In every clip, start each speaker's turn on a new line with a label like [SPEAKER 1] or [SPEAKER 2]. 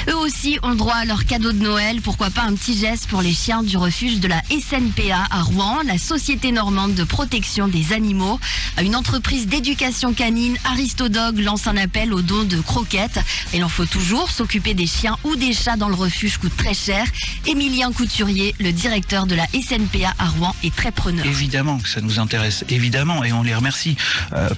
[SPEAKER 1] Eux aussi ont droit à leur cadeau de Noël. Pourquoi pas un petit geste pour les chiens du refuge de la SNPA à Rouen, la Société normande de protection des animaux. Une entreprise d'éducation canine, Aristodog, lance un appel aux dons de croquettes. Il en faut toujours. S'occuper des chiens ou des chats dans le refuge coûte très cher. Émilien Couturier, le directeur de la SNPA à Rouen, est très preneur.
[SPEAKER 2] Évidemment que ça nous intéresse, évidemment, et on les remercie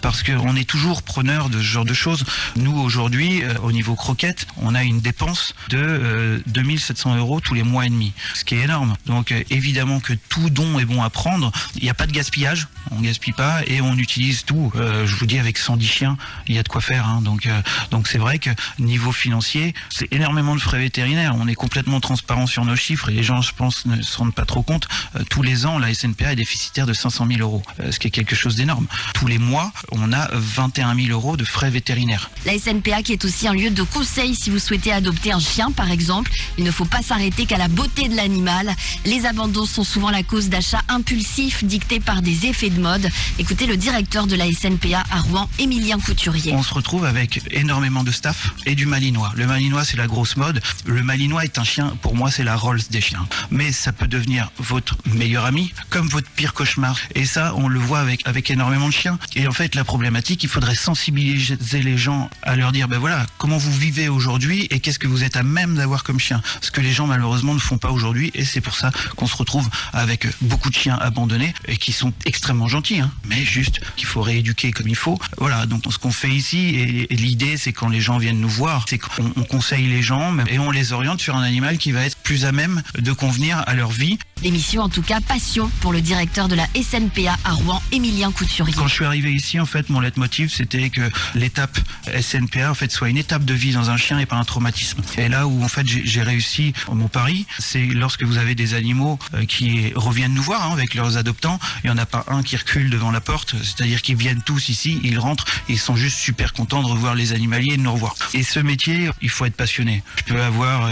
[SPEAKER 2] parce qu'on est toujours preneur de ce genre de choses. Nous, aujourd'hui, au niveau croquettes, on a une dépense de 2700 € tous les mois et demi, ce qui est énorme. Donc évidemment que tout don est bon à prendre. Il n'y a pas de gaspillage, on gaspille pas et on utilise tout. Je vous dis, avec 110 chiens, il y a de quoi faire. Hein. Donc c'est vrai que niveau financier, c'est énormément de frais vétérinaires. On est complètement transparent sur nos chiffres et les gens, je pense, ne se rendent pas trop compte. Tous les ans, la SNPA est déficitaire de 500 000 €, ce qui est quelque chose d'énorme. Tous les mois, on a 21 000 € de frais vétérinaires.
[SPEAKER 1] La SNPA qui est aussi un lieu de conseil si vous souhaitez adopter un chien, par exemple. Il ne faut pas s'arrêter qu'à la beauté de l'animal. Les abandons sont souvent la cause d'achats impulsifs dictés par des effets de mode. Écoutez le directeur de la SNPA à Rouen, Émilien Couturier.
[SPEAKER 2] On se retrouve avec énormément de staff et du malinois. Le malinois, c'est la grosse mode. Le malinois est un chien, pour moi, c'est la Rolls des chiens. Mais ça peut devenir votre meilleur ami, comme votre pire cauchemar. Et ça, on le voit avec énormément de chiens. Et en fait, la problématique, il faudrait sensibiliser les gens à leur dire, ben voilà, comment vous vivez aujourd'hui et qu'est-ce que vous êtes à même d'avoir comme chien. Ce que les gens, malheureusement, ne font pas aujourd'hui. Et c'est pour ça qu'on se retrouve avec beaucoup de chiens abandonnés et qui sont extrêmement gentils, hein, mais juste qu'il faut rééduquer comme il faut. Voilà, donc ce qu'on fait ici, et l'idée, c'est quand les gens viennent nous voir, c'est qu'on conseille les gens et on les oriente sur un animal qui va être plus à même de convenir à leur vie.
[SPEAKER 1] L'émission, en tout cas, passion pour le directeur de la SNPA à Rouen, Émilien Couturier.
[SPEAKER 2] Quand je suis arrivé ici, en fait, mon leitmotiv, c'était que l'étape SNPA, en fait, soit une étape de vie dans un chien et pas un traumatisme. Et là où, en fait, j'ai réussi mon pari, c'est lorsque vous avez des animaux qui reviennent nous voir avec leurs adoptants, il n'y en a pas un qui recule devant la porte, c'est-à-dire qu'ils viennent tous ici, ils rentrent, et ils sont juste super contents de revoir les animaliers et de nous revoir. Et ce métier, il faut être passionné. Je peux avoir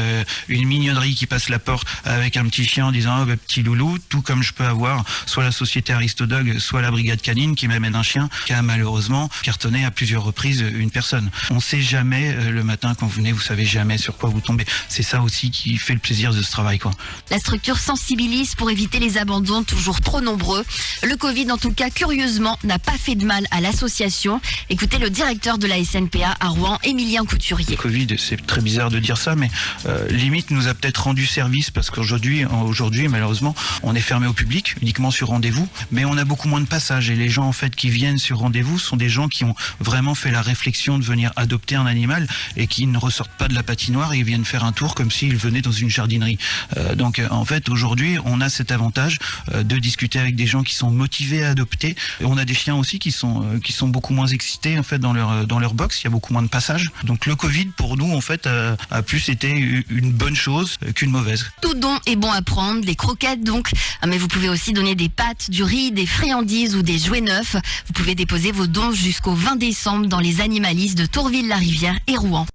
[SPEAKER 2] une mignonnerie qui passe la porte avec un petit chien en disant « petit loulou », tout comme je peux avoir soit la société Aristodog, soit la brigade canine qui m'amène un chien qui a malheureusement cartonné à plusieurs reprises une personne. On sait jamais le matin quand vous venez, vous savez jamais sur quoi vous tombez. C'est ça aussi qui fait le plaisir de ce travail, quoi.
[SPEAKER 1] La structure sensibilise pour éviter les abandons toujours trop nombreux. Le Covid, en tout cas, curieusement, n'a pas fait de mal à l'association. Écoutez le directeur de la SNPA à Rouen, Émilien Couturier.
[SPEAKER 2] Le Covid, c'est très bizarre de dire ça, mais limite nous a peut-être rendu service parce qu'aujourd'hui, malheureusement, on est fermé au public, uniquement sur rendez-vous, mais on a beaucoup moins de passages et les gens en fait qui viennent sur rendez-vous sont des gens qui ont vraiment fait la réflexion de venir adopter un animal et qui ne ressortent pas de la patinoire et ils viennent faire un tour comme s'ils venaient dans une jardinerie. Donc en fait aujourd'hui on a cet avantage de discuter avec des gens qui sont motivés à adopter. Et on a des chiens aussi qui sont beaucoup moins excités en fait dans leur box, il y a beaucoup moins de passages. Donc le Covid pour nous en fait a plus été une bonne chose qu'une mauvaise.
[SPEAKER 1] Tout don est bon à prendre, des croquettes donc, mais vous pouvez aussi donner des pâtes, du riz, des friandises ou des jouets neufs. Vous pouvez déposer vos dons jusqu'au 20 décembre dans les animalistes de Tourville-la-Rivière et Rouen.